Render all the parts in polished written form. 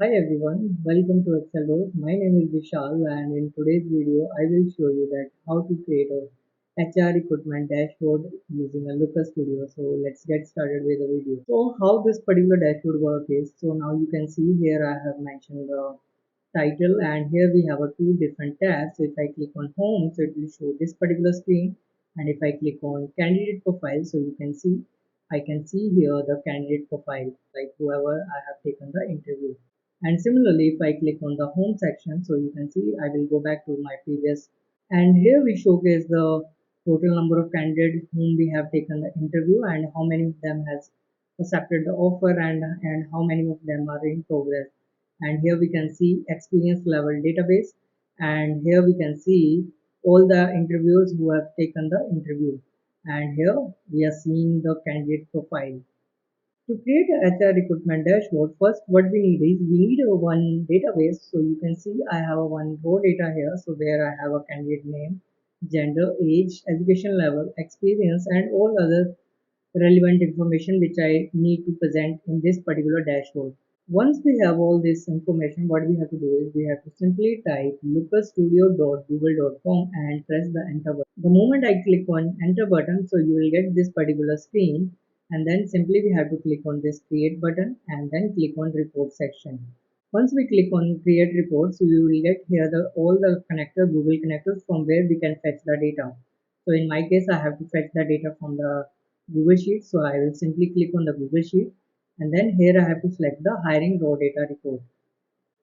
Hi everyone, welcome to Excel. My name is Vishal and in today's video I will show you that how to create a HR recruitment dashboard using a LookerStudio. So let's get started with the video. So how this particular dashboard work is, so now you can see here I have mentioned the title and here we have a two different tabs. So if I click on home, so it will show this particular screen, and if I click on candidate profile, so you can see I can see here the candidate profile, like whoever I have taken the interview. And similarly, if I click on the home section, so you can see I will go back to my previous, and here we showcase the total number of candidates whom we have taken the interview and how many of them has accepted the offer, and how many of them are in progress. And here we can see experience level database, and here we can see all the interviewers who have taken the interview, and here we are seeing the candidate profile. To create a HR recruitment dashboard, first what we need is we need a one database. So you can see I have a one raw data here. So where I have a candidate name, gender, age, education level, experience, and all other relevant information which I need to present in this particular dashboard. Once we have all this information, what we have to do is we have to simply type lookerstudio.google.com and press the enter button. The moment I click on enter button, so you will get this particular screen, and then simply we have to click on this create button and then click on report section. Once we click on create report, so you will get here the all the connector Google connectors from where we can fetch the data. So in my case, I have to fetch the data from the Google Sheet. So I will simply click on the Google Sheet, and then here I have to select the hiring raw data report,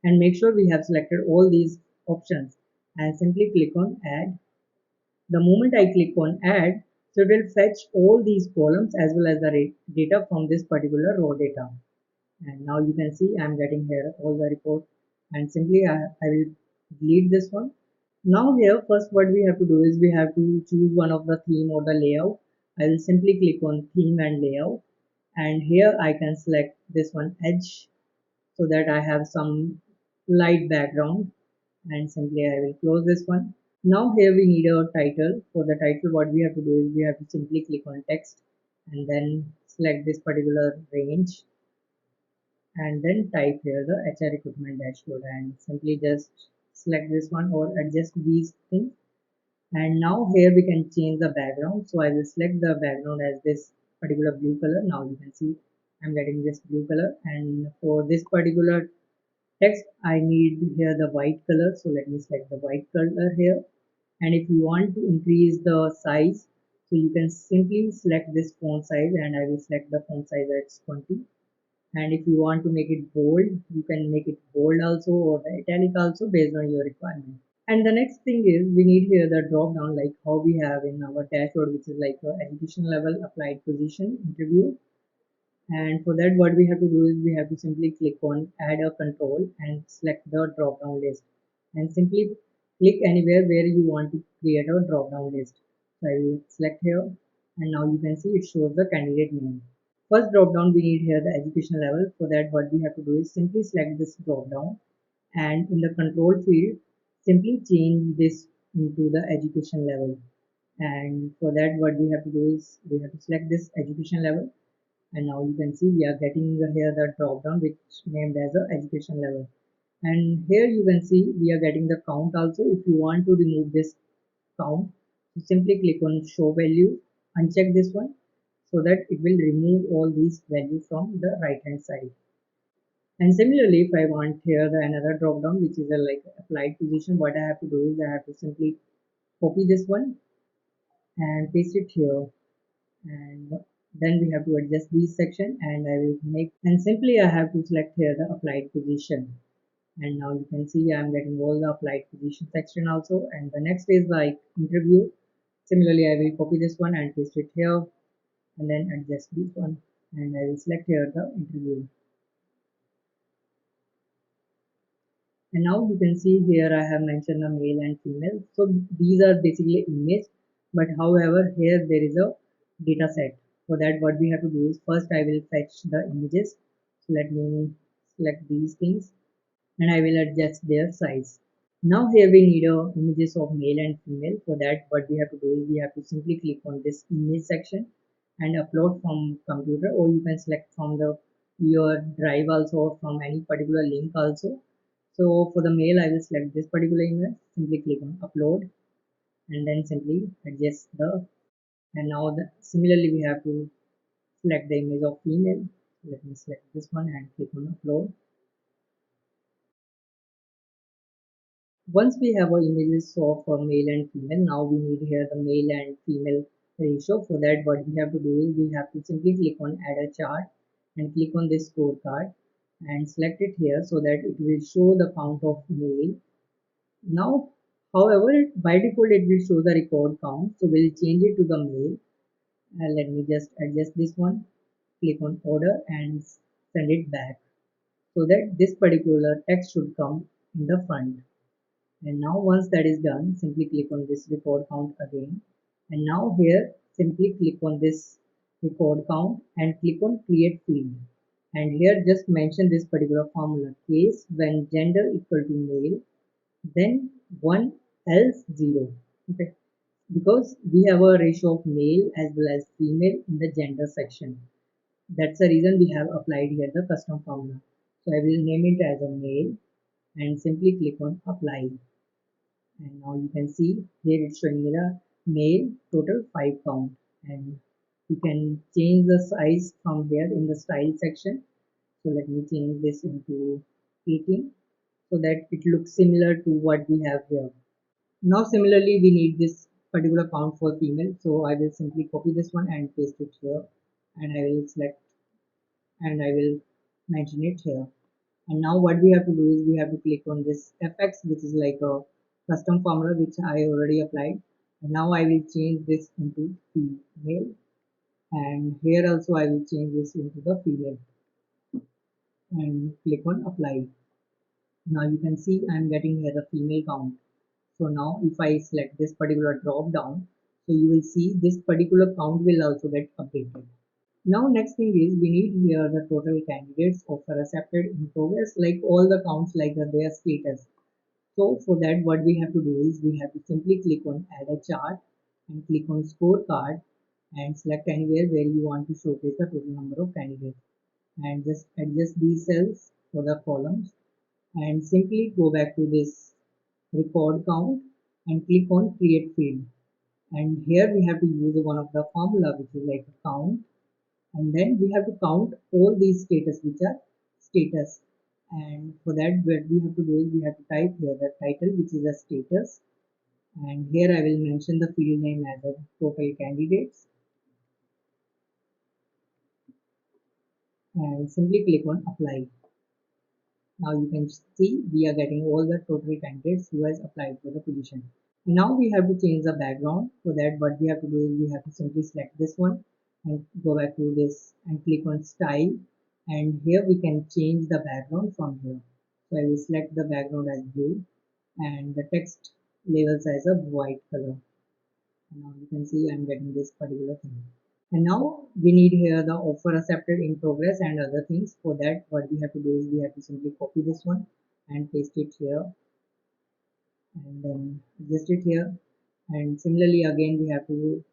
and make sure we have selected all these options and simply click on add. The moment I click on add, so it will fetch all these columns as well as the data from this particular raw data. And now you can see I'm getting here all the report, and simply I will delete this one. Now here first what we have to do is we have to choose one of the theme or the layout. I will simply click on theme and layout, and here I can select this one edge so that I have some light background, and simply I will close this one. Now here we need a title. For the title what we have to do is we have to simply click on text and then select this particular range, and then type here the HR recruitment dashboard and simply just select this one or adjust these things. And now here we can change the background. So I will select the background as this particular blue color. Now you can see I'm getting this blue color, and for this particular text I need here the white color. So let me select the white color here. And if you want to increase the size, so you can simply select this font size, and I will select the font size as 20. And if you want to make it bold, you can make it bold also or the italic also based on your requirement. And the next thing is we need here the drop down, like how we have in our dashboard, which is like education level, applied position, interview. And for that what we have to do is we have to simply click on add a control and select the drop down list, and simply click anywhere where you want to create a drop down list. So I will select here, and now you can see it shows the candidate name. First drop down we need here the education level. For that what we have to do is simply select this drop down, and in the control field simply change this into the education level. And for that what we have to do is we have to select this education level, and now you can see we are getting here the drop down which named as a education level. And here you can see we are getting the count also. If you want to remove this count, you simply click on show value, uncheck this one, so that it will remove all these values from the right hand side. And similarly, if I want here the another drop down which is a like applied position, what I have to do is I have to simply copy this one and paste it here, and then we have to adjust these section, and I will make, and simply I have to select here the applied position. And now you can see I'm getting all the applied position section also. And the next is like interview. Similarly I will copy this one and paste it here, and then adjust this one, and I will select here the interview. And now you can see here I have mentioned the male and female. So these are basically image, but however here there is a data set. For that what we have to do is first I will fetch the images. So let me select these things, and I will adjust their size. Now here we need images of male and female. For that what we have to do is we have to simply click on this image section and upload from computer, or you can select from the your drive also, or from any particular link also. So for the mail, I will select this particular email, simply click on upload, and then simply adjust the, and now similarly we have to select the image of email. Let me select this one and click on upload. Once we have our images of male and female, now we need here the male and female ratio. For that, what we have to do is we have to simply click on add a chart and click on this scorecard and select it here so that it will show the count of male. Now, however, by default it will show the record count, so we'll change it to the male. And let me just adjust this one, click on order and send it back so that this particular text should come in the front. And now once that is done, simply click on this record count again. And now here, simply click on this record count and click on create field. And here just mention this particular formula, case when gender equal to male, then 1 else 0. Okay, because we have a ratio of male as well as female in the gender section. That's the reason we have applied here the custom formula. So I will name it as a male and simply click on apply. And now you can see here it's showing me the male total 5 count, and you can change the size from here in the style section. So let me change this into 18 so that it looks similar to what we have here. Now similarly we need this particular count for female, so I will simply copy this one and paste it here, and I will select and I will mention it here. And now what we have to do is we have to click on this fx, which is like a custom formula which I already applied. And now I will change this into female, and here also I will change this into the female and click on apply. Now you can see I am getting here the female count. So now if I select this particular drop down, so you will see this particular count will also get updated. Now next thing is we need here the total candidates offer accepted in progress, like all the counts like their status. So for that what we have to do is we have to simply click on add a chart and click on scorecard and select anywhere where you want to showcase the total number of candidates, and just adjust these cells for the columns and simply go back to this record count and click on create field. And here we have to use one of the formula which is like count, and then we have to count all these status which are status. And for that what we have to do is we have to type here the title which is a status, and here I will mention the field name as a total candidates and simply click on apply. Now you can see we are getting all the total candidates who has applied for the position. And now we have to change the background. For that what we have to do is we have to simply select this one and go back to this and click on style, and here we can change the background from here. So I will select the background as blue and the text labels as a white color. And now you can see I'm getting this particular thing. And now we need here the offer accepted in progress and other things. For that what we have to do is we have to simply copy this one and paste it here and then adjust it here. And similarly again we have to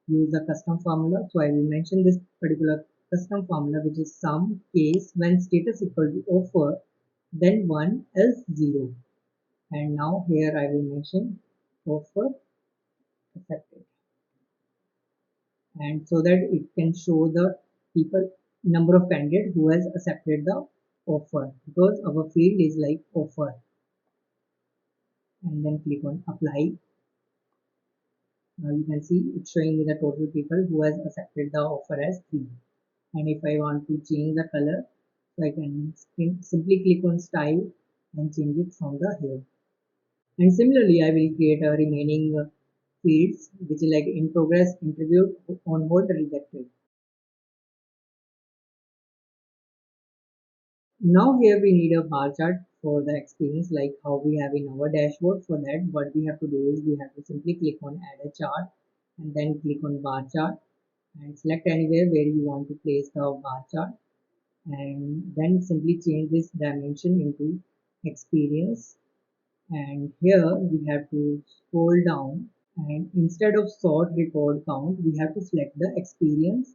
use the custom formula. So I will mention this particular custom formula which is sum case when status equal to offer, then 1 else 0. And now here I will mention offer accepted, and so that it can show the people number of candidates who has accepted the offer, because our field is like offer. And then click on apply. Now you can see it's showing me the total people who has accepted the offer as 3. And if I want to change the color, so I can simply click on style and change it from the here. And similarly I will create a remaining fields which is like in progress, interviewed, on hold, rejected. Now here we need a bar chart for the experience like how we have in our dashboard. For that what we have to do is we have to simply click on add a chart and then click on bar chart and select anywhere where you want to place the bar chart, and then simply change this dimension into experience. And here we have to scroll down, and instead of sort record count we have to select the experience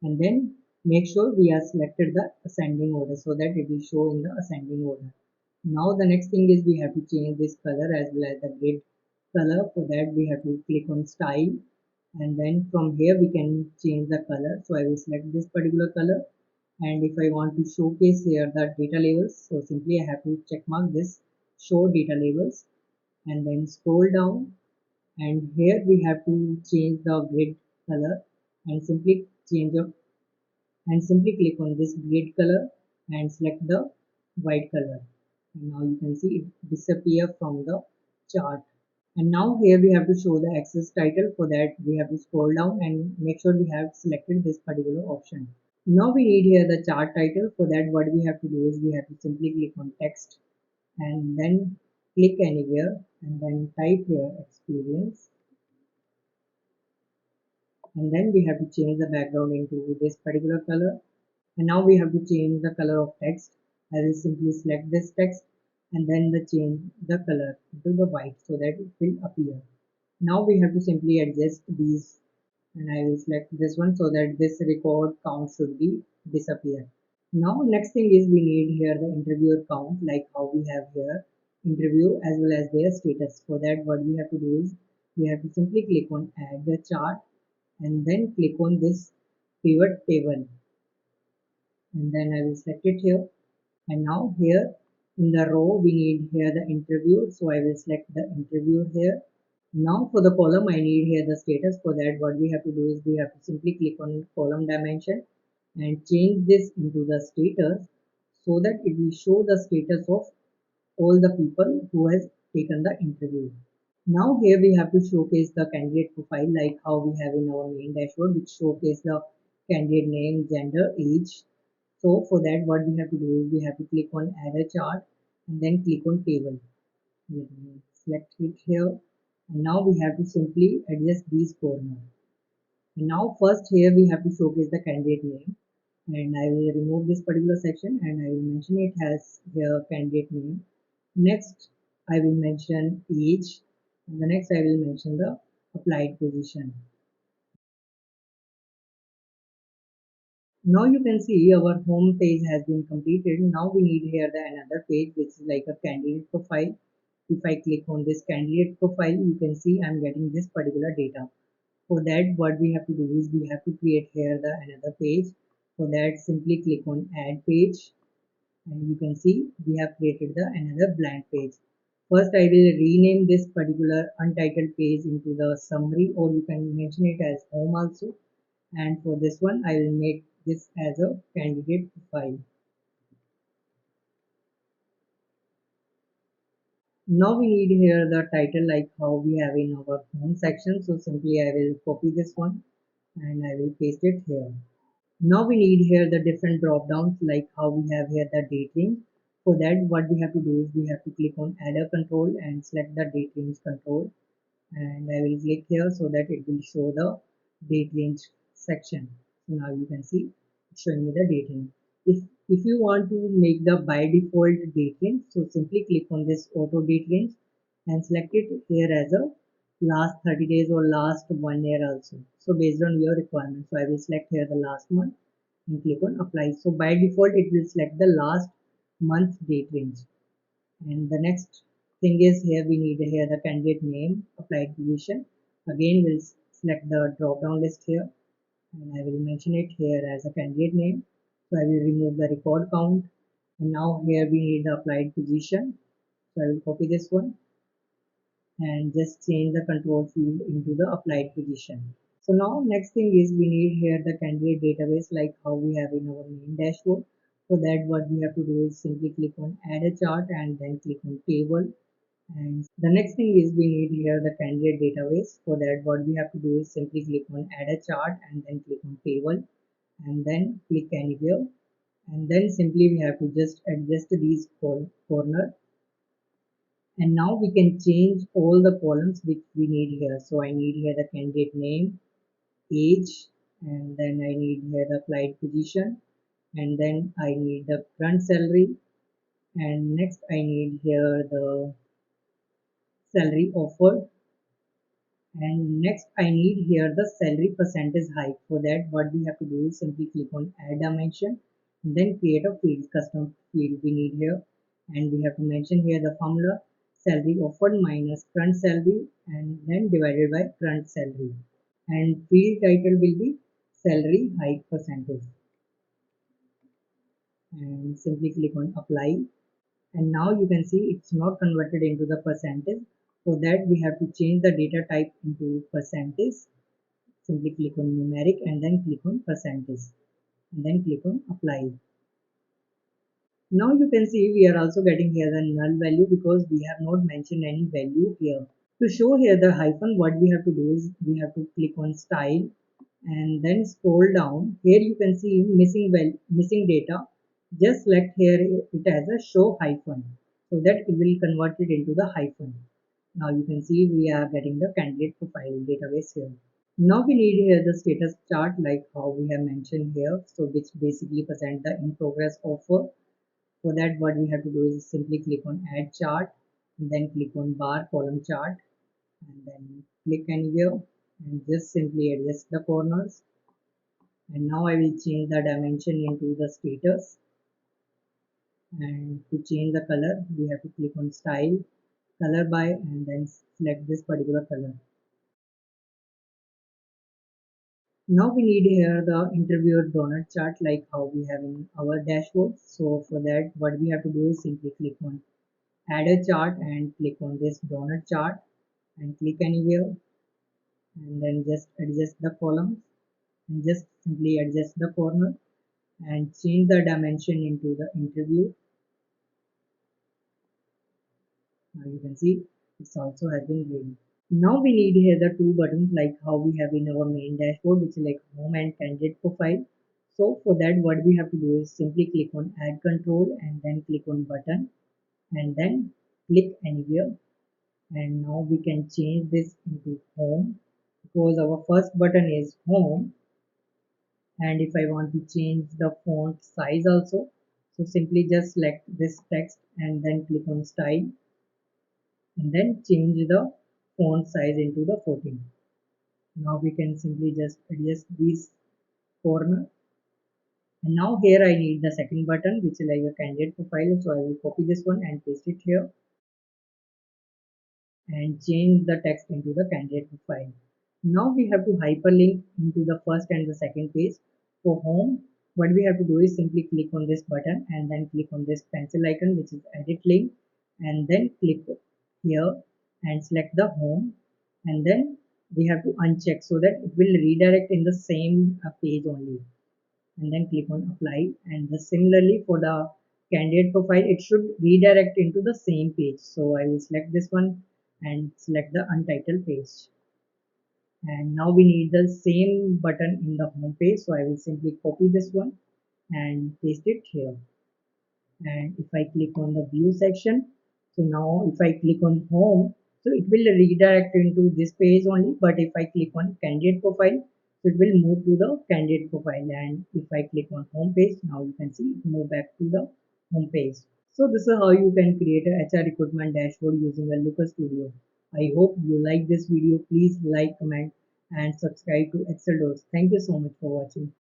and then make sure we are selected the ascending order so that it will show in the ascending order. Now the next thing is we have to change this color as well as the grid color. For that we have to click on style, and then from here we can change the color. So I will select this particular color, and if I want to showcase here the data labels, so simply I have to check mark this show data labels and then scroll down, and here we have to change the grid color and simply click on this grid color and select the white color, and now you can see it disappear from the chart. And now here we have to show the access title. For that we have to scroll down and make sure we have selected this particular option. Now we need here the chart title. For that what we have to do is we have to simply click on text and then click anywhere and then type here experience, and then we have to change the background into this particular color. And now we have to change the color of text. I will simply select this text and then change the color to the white so that it will appear. Now we have to simply adjust these, and I will select this one so that this record count should be disappear. Now next thing is we need here the interviewer count, like how we have here interview as well as their status. For that what we have to do is we have to simply click on add the chart and then click on this pivot table, and then I will select it here. And now here in the row we need here the interview, so I will select the interview here. Now for the column I need here the status. For that what we have to do is we have to simply click on column dimension and change this into the status so that it will show the status of all the people who has taken the interview. Now here we have to showcase the candidate profile like how we have in our main dashboard, which showcase the candidate name, gender, age. So for that what we have to do is we have to click on add a chart and then click on table. Let me select it here, and now we have to simply adjust these corners. And now first here we have to showcase the candidate name, and I will remove this particular section and I will mention it as here candidate name. Next I will mention age, and the next I will mention the applied position. Now you can see our home page has been completed. Now we need here the another page which is like a candidate profile. If I click on this candidate profile, you can see I'm getting this particular data. For that what we have to do is we have to create here the another page. For that simply click on add page, and you can see we have created the another blank page. First I will rename this particular untitled page into the summary, or you can mention it as home also, and for this one I will make this as a candidate profile. Now we need here the title like how we have in our home section, so simply I will copy this one and I will paste it here. Now we need here the different drop downs like how we have here the date range. For that what we have to do is we have to click on adder control and select the date range control, and I will click here so that it will show the date range section. So now you can see it's showing me the date range. If you want to make the by default date range, so simply click on this auto date range and select it here as a last 30 days or last 1 year also. So based on your requirement, so I will select here the last month and click on apply. So by default it will select the last month date range. And the next thing is here we need here the candidate name, applied position. Again we'll select the drop down list here and I will mention it here as a candidate name. So I will remove the record count, and now here we need the applied position. So I will copy this one and just change the control field into the applied position. So now next thing is we need here the candidate database like how we have in our main dashboard. For that what we have to do is simply click on add a chart and then click on table. And the next thing is we need here the candidate database. For that what we have to do is simply click on add a chart and then click on table and then click anywhere, and then simply we have to just adjust these corner, and now we can change all the columns which we need here. So I need here the candidate name, age, and then I need here the applied position, and then I need the current salary, and next I need here the salary offered, And next I need here the salary percentage hike. For that what we have to do is simply click on add dimension and then create a field, custom field we need here, and we have to mention here the formula salary offered minus current salary and then divided by current salary, and field title will be salary hike percentage, and simply click on apply. And now you can see it's not converted into the percentage. For that we have to change the data type into percentage. Simply click on numeric and then click on percentage and then click on apply. Now you can see we are also getting here the null value because we have not mentioned any value here. To show here the hyphen, what we have to do is we have to click on style and then scroll down. Here you can see missing data. Just select here it as a show hyphen so that it will convert it into the hyphen. Now you can see we are getting the candidate profile database here. Now we need here the status chart like how we have mentioned here, so which basically present the in progress offer. For that what we have to do is simply click on add chart and then click on bar column chart and then click anywhere and just simply adjust the corners. And now I will change the dimension into the status, and to change the color we have to click on style, color by, and then select this particular color. Now we need here the interviewer donut chart like how we have in our dashboard. So for that what we have to do is simply click on add a chart and click on this donut chart and click anywhere and then just adjust the columns and just simply adjust the corner and change the dimension into the interview. Now you can see this also has been ready. Now we need here the two buttons like how we have in our main dashboard, which is like home and candidate profile. So for that what we have to do is simply click on add control and then click on button and then click anywhere, and now we can change this into home because our first button is home. And if I want to change the font size also, so simply just select this text and then click on style and then change the font size into the 14. Now we can simply just adjust these corner. And now here I need the second button which is like a candidate profile, so I will copy this one and paste it here and change the text into the candidate profile. Now we have to hyperlink into the first and the second page. For home, what we have to do is simply click on this button and then click on this pencil icon which is edit link and then click here and select the home, and then we have to uncheck so that it will redirect in the same page only, and then click on apply. And similarly for the candidate profile it should redirect into the same page, so I will select this one and select the untitled page. And now we need the same button in the home page, so I will simply copy this one and paste it here. And if I click on the view section, so now if I click on home, so it will redirect into this page only, but if I click on candidate profile, so it will move to the candidate profile, and if I click on home page, now you can see it move back to the home page. So this is how you can create a HR recruitment dashboard using a LookerStudio. I hope you like this video. Please like, comment and subscribe to Excel Doors. Thank you so much for watching.